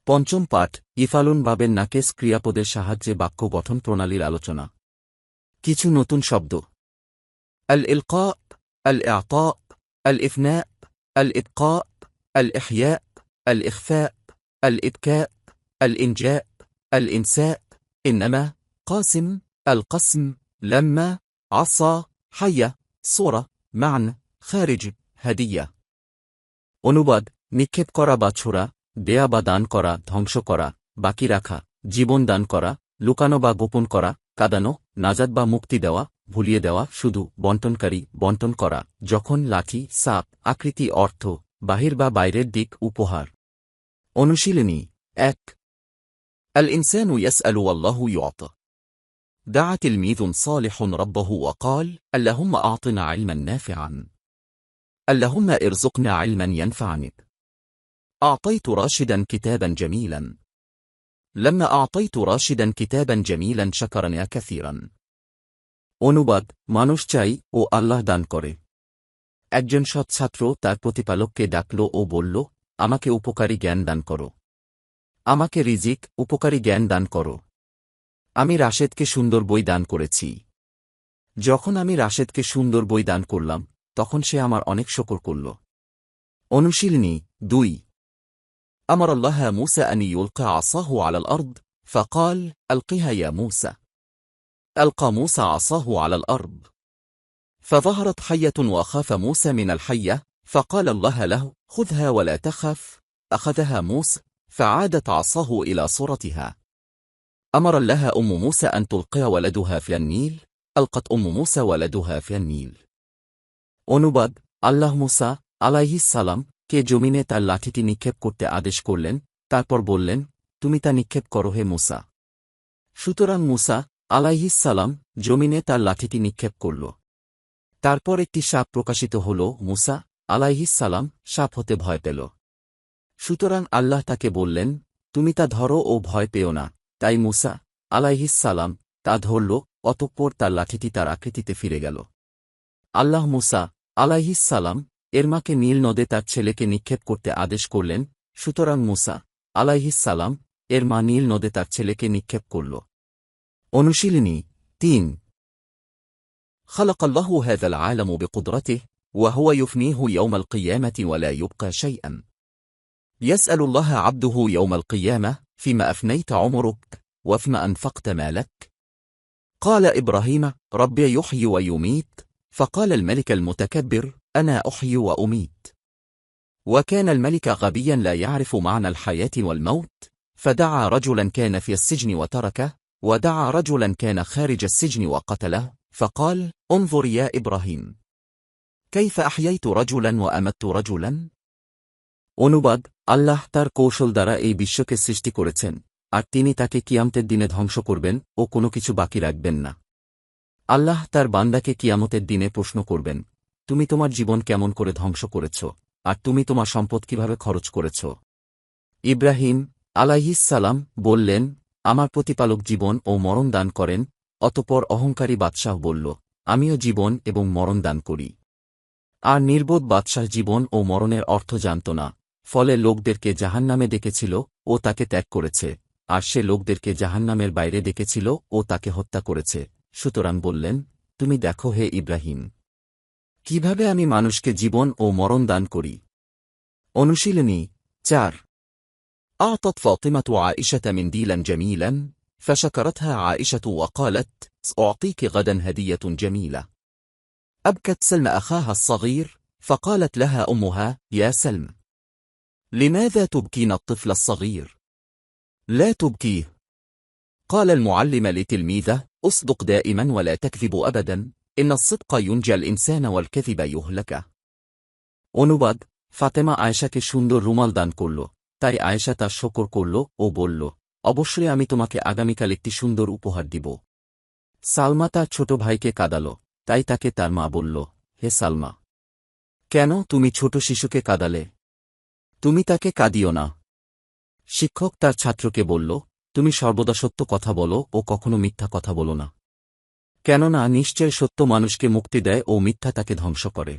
পঞ্চম পাঠ ইফালুন বাবের নাকেস ক্রিয়াপদের সাহায্যে বাক্য গঠন প্রণালীর আলোচনা। কিছু নতুন শব্দ: আল-ইলকা, আল-ইআতা, আল-ইফনা, আল-ইবকা, আল-ইহয়া, আল-ইখফা, আল-ইবকা, আল-ইনজা, আল-ইনসা, ইন্নামা, কাসিম, আল-কসম, লাম্মা, আসা, হাইয়া, সূরা, মান, খারিজ, হাদিয়া। অনুবাদ: নিক্ষেপ করা বা ছোড়া, দেয়া বা দান করা, ধ্বংস করা, বাকি রাখা, জীবন দান করা, লুকানো বা গোপন করা, কাঁদানো, নাজাত বা মুক্তি দেওয়া, ভুলিয়ে দেওয়া, শুধু, বন্টনকারী, বন্টন করা, যখন, লাঠি, সাপ, আকৃতি, অর্থ, বাহির বা বাইরের দিক, উপহার। অনুশীলনী ১ الإنسان يسأل والله يعطى. دعا تلميذ صالح ربه وقال: اللهم أعطنا علما نافعا، اللهم ارزقنا علما ينفعني. أعطيت راشدا كتابا جميلا، لما أعطيت راشدا كتابا جميلا شكرني كثيرا. অনুবাদ: মানুষ চাই ও আল্লাহ দান করে। একজন সৎ ছাত্র তার প্রতিপালককে ডাকল ও বলল, আমাকে উপকারী জ্ঞান দান করো, আমাকে রিজিক, উপকারী জ্ঞান দান করো। আমি রাশেদকে সুন্দর বই দান করেছি। যখন আমি রাশেদকে সুন্দর বই দান করলাম, তখন সে আমার অনেক শকর করল। অনুশীলনী ২ أمر الله موسى أن يلقى عصاه على الأرض فقال: ألقها يا موسى. ألقى موسى عصاه على الأرض فظهرت حية وخاف موسى من الحية فقال الله له: خذها ولا تخف. أخذها موسى فعادت عصاه إلى صورتها. أمر الله موسى أن تلقي ولدها في النيل. ألقت موسى ولدها في النيل. অনুবাদ: আল্লাহ মুসা আলাইহিস সালাম কে জমিনে তার লাঠিটি নিক্ষেপ করতে আদেশ করলেন, তারপর বললেন, তুমি তা নিক্ষেপ করো হে মুসা। সুতরাং মুসা আলাইহিস সালাম জমিনে তার লাঠিটি নিক্ষেপ করল। তারপর একটি সাপ প্রকাশিত হল। মুসা আলাইহিস সালাম সাপ হতে ভয় পেল। সুতরাং আল্লাহ তাকে বললেন, তুমি তা ধরো ও ভয় পেও না। তাই মুসা আলাইহিস সালাম তা ধরল, অতঃপর তার লাঠিটি তার আকৃতিতে ফিরে গেল। আল্লাহ মুসা আলাইহিস সালাম এর মাকে নীল নদে তার ছেলেকে নিক্ষেপ করতে আদেশ করলেন। সুতরাং মুসা আলাইহিস সালাম এর মা নীল নদে তার ছেলেকে নিক্ষেপ করল। অনুশীলনী ৩ خلق الله هذا العالم بقدرته وهو يفنيه يوم القيامة ولا يبقى شيئا. يسأل الله عبده يوم القيامة: فيما أفنيت عمرك وفيما أنفقت مالك؟ قال إبراهيم: ربي يحيي ويميت. فقال الملك المتكبر: أنا أحيي وأميت. وكان الملك غبيا لا يعرف معنى الحياة والموت، فدعا رجلا كان في السجن وتركه، ودعا رجلا كان خارج السجن وقتله، فقال: انظر يا إبراهيم كيف أحييت رجلا وأمت رجلا. অনুবাদ: আল্লাহ তার কৌশল দ্বারা এই বিশ্বকে সৃষ্টি করেছেন, আর তিনি তাকে কিয়ামতের দিনে ধ্বংস করবেন ও কোনো কিছু বাকি রাখবেন না। আল্লাহ তার বান্দাকে কিয়ামতের দিনে প্রশ্ন করবেন, তুমি তোমার জীবন কেমন করে ধ্বংস করেছ, আর তুমি তোমার সম্পদ কিভাবে খরচ করেছ। ইব্রাহিম আলাইহিস সালাম বললেন, আমার প্রতিপালক জীবন ও মরণ দান করেন। অতঃপর অহংকারী বাদশাহ বলল, আমিও জীবন এবং মরণ দান করি। আর নির্বোধ বাদশাহ জীবন ও মরণের অর্থ জানত না, ফলে লোকদেরকে জাহান্নামে ডেকেছিল ও তাকে ত্যাগ করেছে, আর সে লোকদেরকে জাহান্নামের বাইরে ডেকেছিল ও তাকে হত্যা করেছে। সুতরাং বললেন, তুমি দেখো হে ইব্রাহিম, কিভাবে আমি মানুষকে জীবন ও মরণ দান করি। অনুশীলনী ৪ أعطت فاطمة عائشة منديلا جميلا فشكرتها عائشة وقالت: سأعطيك غدا هدية جميلة. أبكت سلمى أخاها الصغير فقالت لها أمها: يا سلم، لماذا تبكين الطفل الصغير؟ لا تبكيه. قال المعلم لتلميذه: أصدق دائما ولا تكذب أبدا، إن الصدق ينجى الإنسان والكذب يهلكه. অনুবাদ: ফাতেমা আয়েশাকে সুন্দর রুমাল দান করল, তাই আয়েশা তার শকর করল ও বলল, অবশ্যই আমি তোমাকে আগামীকাল একটি সুন্দর উপহার দিব। সালমা তার ছোট ভাইকে কাঁদাল, তাই তাকে তার মা বলল, হে সালমা, কেন তুমি ছোট শিশুকে কাঁদালে? তুমি তাকে কাঁদিও না। শিক্ষক তার ছাত্রকে বলল, তুমি সর্বদা সত্য কথা বলো ও কখনো মিথ্যা কথা বলো না, কেননা নিশ্চয় সত্য মানুষকে মুক্তি দেয় ও মিথ্যা তাকে ধ্বংস করে।